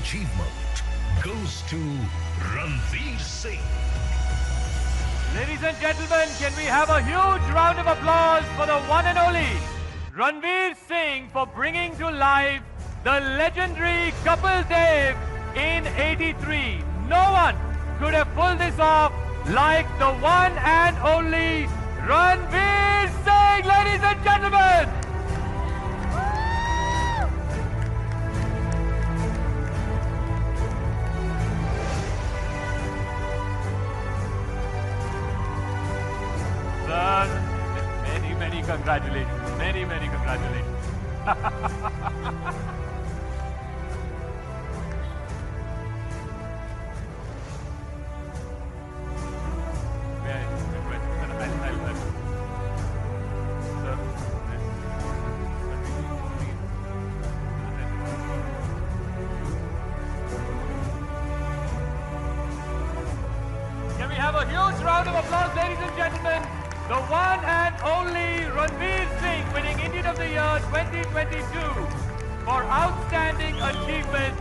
achievement goes to Ranveer Singh. Ladies and gentlemen, can we have a huge round of applause for the one and only Ranveer Singh for bringing to life the legendary Kapil Dev in '83. No one could have pulled this off like the one and only Ranveer Singh, ladies and gentlemen. Sir, many congratulations. Many congratulations. Can we have a huge round of applause, ladies and gentlemen? The one and only Ranveer Singh winning Indian of the Year 2022 for outstanding achievement.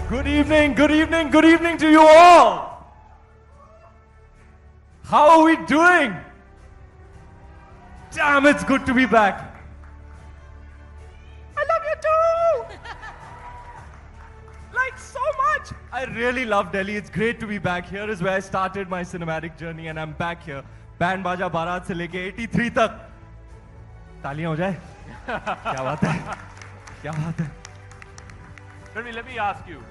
Good evening to you all. How are we doing? Damn, it's good to be back. I love you too! Like so much! I really love Delhi. It's great to be back. Here is where I started my cinematic journey and I'm back here. Band Baja Barat se leke 83 tak. Taaliyan ho jaye. Kya baat hai? Kya baat hai? Ranveer, let me ask you.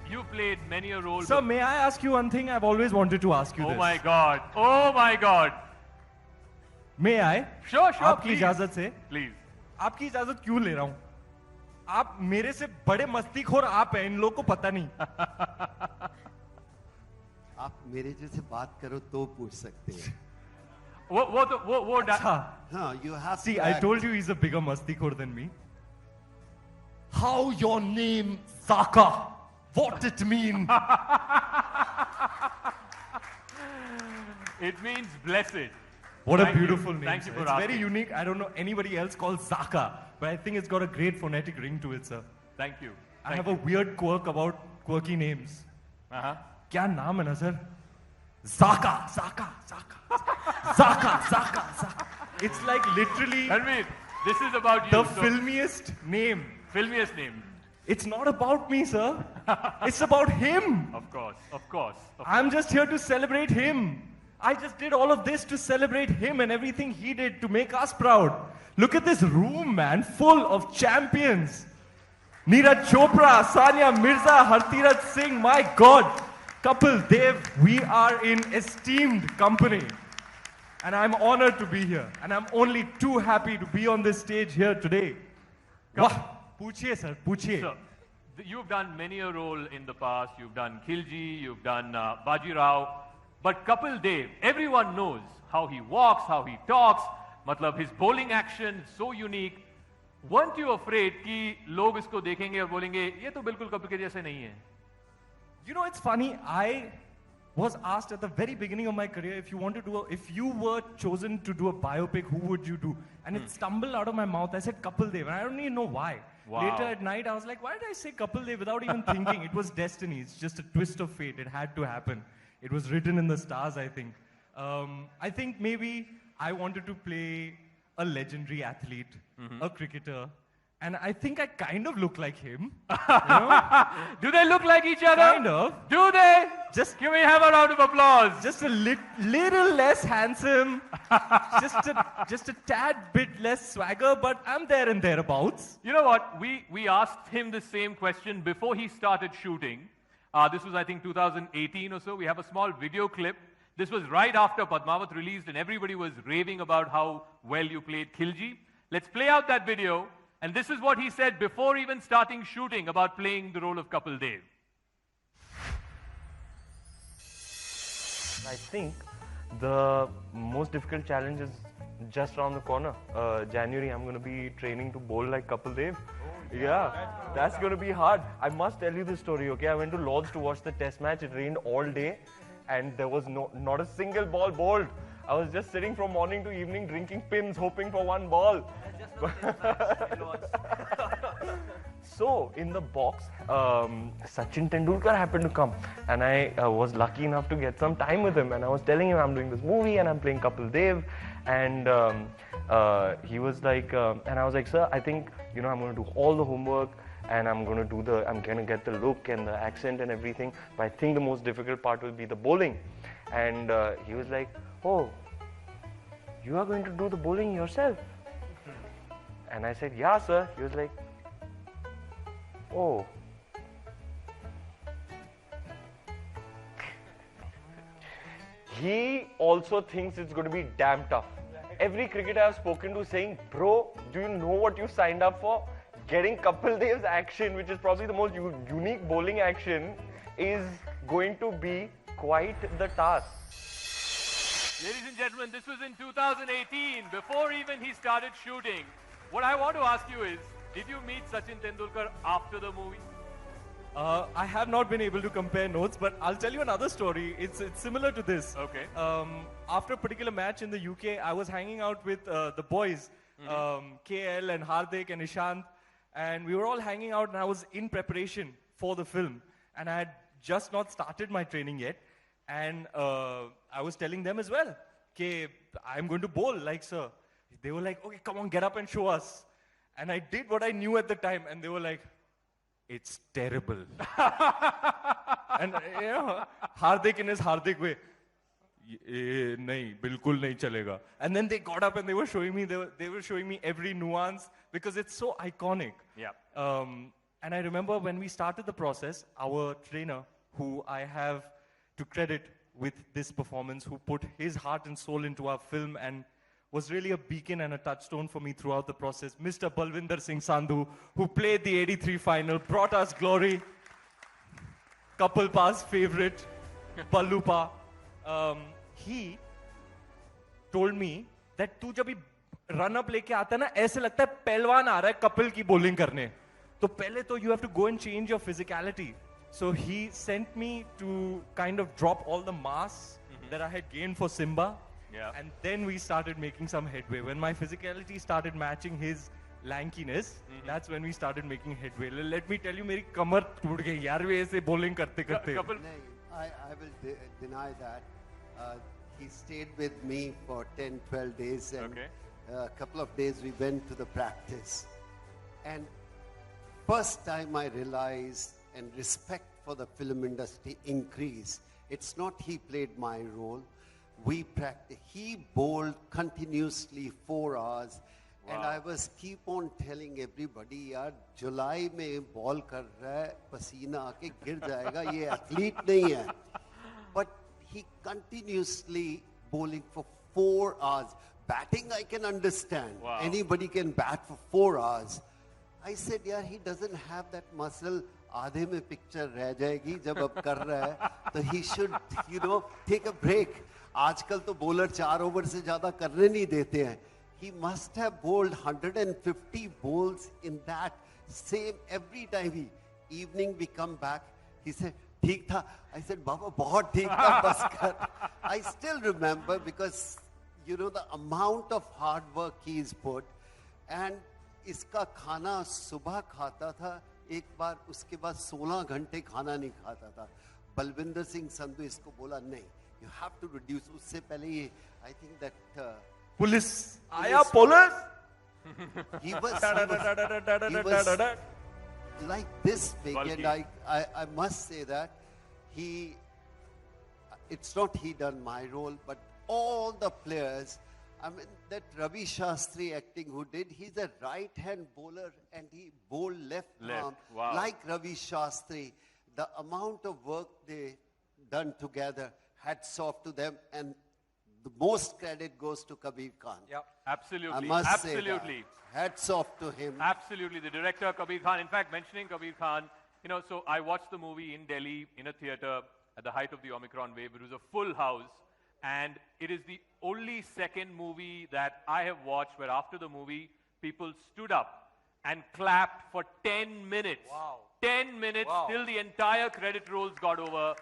You played many a role. Sir, may I ask you one thing? I've always wanted to ask you this. Oh my God. Oh my God. May I? Sure, आपकी इजाजत से please आपकी इजाजत क्यों ले रहा हूं? आप मेरे से बड़े मस्तीखोर आप हैं, इन लोगों को पता नहीं. आप मेरे जैसे बात करो तो पूछ सकते हैं. वो हाँ, you have. See, I told you he's a bigger mastikoor than me. How your name Saka? What it mean? It means blessed. What a beautiful name. Thank you for asking. It's very unique. I don't know anybody else called Zaka, but I think it's got a great phonetic ring to it, sir. Thank you. I have a weird quirk about quirky names. क्या नाम है ना sir? Zaka. It's like literally. Ranveer, this is about you. The filmiest name. It's not about me, sir. It's about him. Of course. I'm just here to celebrate him. I just did all of this to celebrate him and everything he did to make us proud. Look at this room, man, full of champions. Neeraj Chopra, Sania Mirza, Hartirat Singh, my God. Kapil Dev, we are in esteemed company. And I'm honored to be here. And I'm only too happy to be on this stage here today. Puchiye, sir, puchiye. Sir, you've done many a role in the past. You've done Khilji, you've done Baji Rao. But Kapil Dev, everyone knows how he walks, how he talks. Matlab, his bowling action, so unique. Weren't you afraid कि लोग इसको देखेंगे और बोलेंगे ये तो बिल्कुल कपिल के जैसे नहीं है? You know, it's funny. I was asked at the very beginning of my career if you were chosen to do a biopic, who would you do? And it stumbled out of my mouth. I said Kapil Dev, and I don't even know why. Wow. Later at night, I was like, why did I say Kapil Dev without even thinking? It was destiny. It's just a twist of fate. It had to happen. It was written in the stars, I think. I think maybe I wanted to play a legendary athlete, a cricketer, and I think I kind of look like him. You know? Do they look like each other? Kind of. Do they? Just can we have a round of applause? Just a little less handsome, just a tad bit less swagger, but I'm there and thereabouts. You know what? We asked him the same question before he started shooting. This was, I think, 2018 or so. We have a small video clip. This was right after Padmavat released and everybody was raving about how well you played Khilji. Let's play out that video. And this is what he said before even starting shooting about playing the role of Kapil Dev. I think the most difficult challenge is just around the corner. January, I'm going to be training to bowl like Kapil Dev. Yeah, that's going to be hard. I must tell you this story, okay? I went to Lord's to watch the test match. It rained all day and there was not a single ball bowled. I was just sitting from morning to evening drinking pins, hoping for one ball. So, in the box, Sachin Tendulkar happened to come and I was lucky enough to get some time with him, and I was telling him I'm doing this movie and I'm playing Kapil Dev, and he was like, and I was like, sir, I think, I'm going to do all the homework and I'm going to get the look and the accent and everything, but I think the most difficult part will be the bowling. And he was like, oh, you are going to do the bowling yourself? And I said, yeah, sir. He was like, oh. He also thinks it's going to be damn tough. Every cricketer I've spoken to saying, bro, do you know what you signed up for? Getting Kapil Dev's action, which is probably the most unique bowling action, is going to be quite the task. Ladies and gentlemen, this was in 2018, before even he started shooting. What I want to ask you is, did you meet Sachin Tendulkar after the movie? I have not been able to compare notes, but I'll tell you another story. It's similar to this. Okay. After a particular match in the UK, I was hanging out with the boys, KL and Hardik and Ishant, and we were all hanging out, and I was in preparation for the film, and I had just not started my training yet, and I was telling them as well, okay, I'm going to bowl, like, sir. They were like, okay, come on, get up and show us. And I did what I knew at the time, and they were like, it's terrible. And Hardik in his Hardik way, nahi, bilkul nahi chalega. And then they got up and they were showing me, they were showing me every nuance because it's so iconic. Yeah. And I remember when we started the process, our trainer, who I have to credit with this performance, who put his heart and soul into our film and was really a beacon and a touchstone for me throughout the process, Mr. Balwinder Singh Sandhu, who played the 83 final, brought us glory, Kapil Pa's favorite, Ballu Pa. He told me that तू जब run up लेके आता है ना, ऐसे लगता है पहलवान आ रहा है कपिल की bowling करने. तो पहले तो you have to go and change your physicality. So he sent me to kind of drop all the mass that I had gained for Simba. Yeah. And then we started making some headway. When my physicality started matching his lankiness, that's when we started making headway. Let me tell you, मेरी कमर टूट गई यार वे ऐसे bowling करते करते. I will deny that. He stayed with me for 10-12 days, and a couple of days we went to the practice. And first time I realized and respect for the film industry increased. It's not he played my role. We practiced. He bowled continuously 4 hours. Wow. And I was keep on telling everybody, yaar, July mein ball kar raha hai, pasina aake gir jayega, ye athlete nahi hai. But he continuously bowling for 4 hours. Batting I can understand. Wow. Anybody can bat for 4 hours. I said, yaar, he doesn't have that muscle. आधे में picture रह जाएगी जब अब कर रहा है तो he should take a break. आजकल तो बॉलर 4 ओवर से ज्यादा करने नहीं देते हैं. He must have bowled 150 balls in that same every time. Evening we come back, he said ठीक था. I said बाबा बहुत ठीक था बस कर. I still remember because the amount of hard work he's put, and इसका खाना सुबह खाता था एक बार, उसके बाद 16 घंटे खाना नहीं खाता था. बलविंदर सिंह संधू इसको बोला नहीं, you have to reduce. उससे पहले ये I think that police आया police. He was like this big, and I must say that it's not he done my role, but all the players. I mean, that Ravi Shastri acting who did, he's a right-hand bowler and he bowled left arm. Wow. Like Ravi Shastri. The amount of work they done together, hats off to them, and the most credit goes to Kabir Khan. Yeah, absolutely. I must say that. Hats off to him. Absolutely. The director, Kabir Khan. In fact, mentioning Kabir Khan, so I watched the movie in Delhi in a theater at the height of the Omicron wave. It was a full house. And it is the only second movie that I have watched where after the movie, people stood up and clapped for 10 minutes. Wow. 10 minutes till the entire credit rolls got over.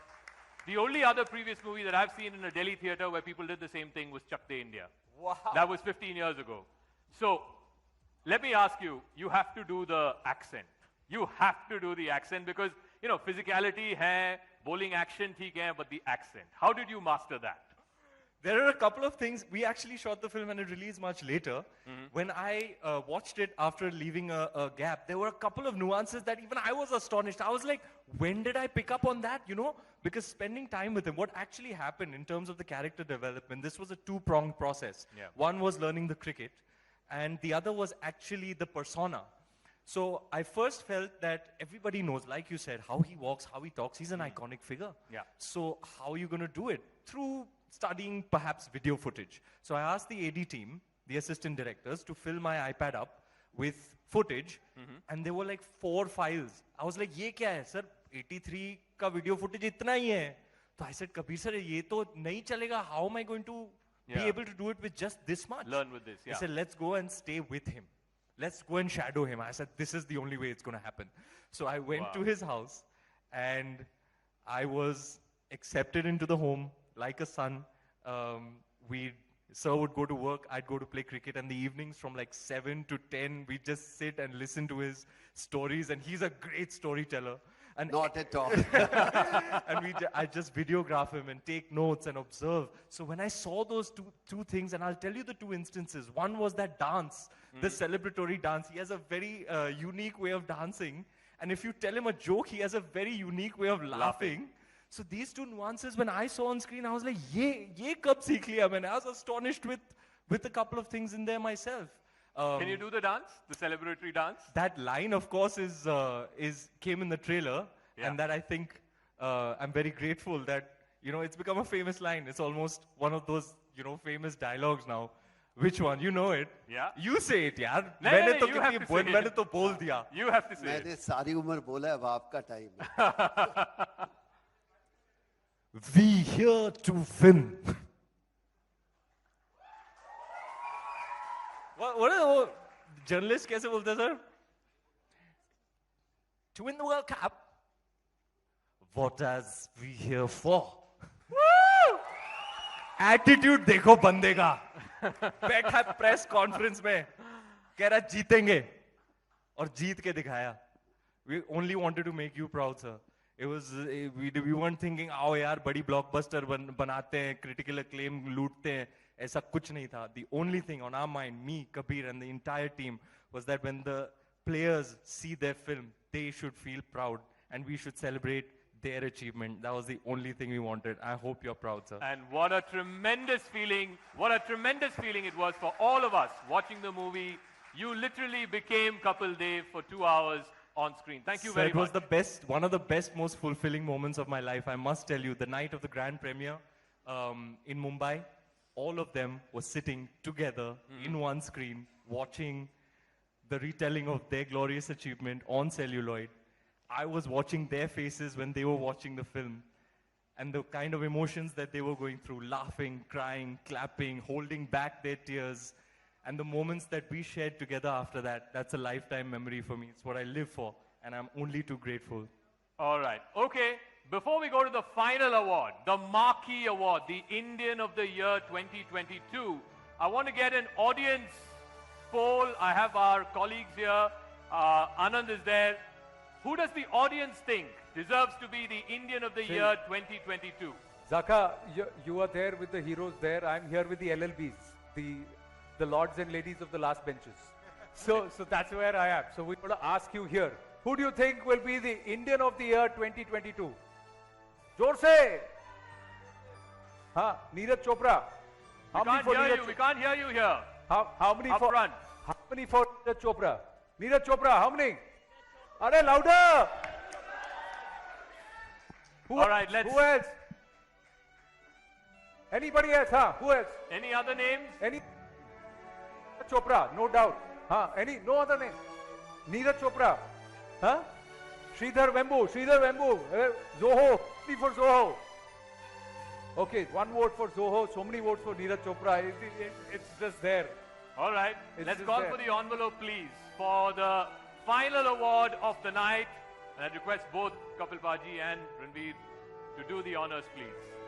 The only other previous movie that I've seen in a Delhi theater where people did the same thing was Chak De India. Wow. That was 15 years ago. So, let me ask you, you have to do the accent. You have to do the accent because, you know, physicality hai, bowling action theek hai, but the accent. How did you master that? There are a couple of things. We actually shot the film and it released much later. When I watched it after leaving a gap, there were a couple of nuances that even I was astonished. I was like, when did I pick up on that, you know? Because spending time with him, what actually happened in terms of the character development, this was a two-pronged process. Yeah. One was learning the cricket, and the other was actually the persona. So I first felt that everybody knows, like you said, how he walks, how he talks. He's an iconic figure. Yeah. So how are you going to do it? Through studying perhaps video footage. So I asked the AD team, the assistant directors, to fill my iPad up with footage, and there were like 4 files. I was like, ye kya hai, sir? 83 ka video footage itna hi hai. So I said, Kabir sir, ye to nahi chalega. How am I going to be able to do it with just this much? Learn with this, yeah. He said, let's go and stay with him. Let's go and shadow him. I said, this is the only way it's going to happen. So I went to his house, and I was accepted into the home like a son. Sir would go to work, I'd go to play cricket, and the evenings from like 7 to 10, we'd just sit and listen to his stories, and he's a great storyteller. And Not at all. and I just videograph him and take notes and observe. So when I saw those two things, and I'll tell you the 2 instances. One was that dance, the celebratory dance. He has a very unique way of dancing. And if you tell him a joke, he has a very unique way of laughing. So these 2 nuances, when I saw on screen, I was like, ye kab seekh liya maine? I was astonished with a couple of things in there myself. Can you do the dance, the celebratory dance? That line, of course, came in the trailer, and that I think I'm very grateful that, you know, it's become a famous line. It's almost one of those, you know, famous dialogues now. Which one? You know it. Yeah. You say it, yaar. मैंने तो बोल दिया. You have to say it. मैंने सारी उम्र बोला है, अब आपका टाइम है. We here to film. What are the journalists कैसे बोलते हैं, sir? To win the World Cup. What are we here for? Attitude देखो बंदे का. बैठा प्रेस कॉन्फ्रेंस में कह रहा जीतेंगे और जीत के दिखाया. We only wanted to make you proud, sir. It was we weren't thinking, आओ यार बड़ी blockbuster बनाते हैं, critical acclaim लूटते हैं. ऐसा कुछ नहीं था. The only thing on our mind, me, Kabir, and the entire team, was that when the players see their film, they should feel proud, and we should celebrate their achievement. That was the only thing we wanted. I hope you're proud, sir. And what a tremendous feeling it was for all of us watching the movie. You literally became Kapil Dev for 2 hours on screen. Thank you very much. It was one of the best, most fulfilling moments of my life. I must tell you, the night of the grand premiere in Mumbai, all of them were sitting together in one screen, watching the retelling of their glorious achievement on celluloid. I was watching their faces when they were watching the film, and the kind of emotions that they were going through, laughing, crying, clapping, holding back their tears, and the moments that we shared together after that, that's a lifetime memory for me. It's what I live for, and I'm only too grateful. All right. Okay. Before we go to the final award, the Marquee Award, the Indian of the Year 2022, I want to get an audience poll. I have our colleagues here. Anand is there. Who does the audience think deserves to be the Indian of the Year 2022? Zaka, you are there with the heroes there. I'm here with the LLBs, the lords and ladies of the last benches. So that's where I am. So we're going to ask you here. Who do you think will be the Indian of the Year 2022? जोर से हाँ Neeraj Chopra. We can't hear you here. How many Up for front. How many for Neeraj Chopra? Neeraj Chopra, how many? Are louder. All right, let's. Who else? Anybody else? Huh? Who else? Any other names? Any Chopra, no doubt. Huh? No other name? Neeraj Chopra. Huh? Sridhar Vembu. Zoho. Only for Zoho. Okay, 1 vote for Zoho, so many votes for Neeraj Chopra. It's just there. All right, It's let's just call there. for the envelope, please. for the final award of the night. And I request both Kapil Baji and Ranveer to do the honors, please.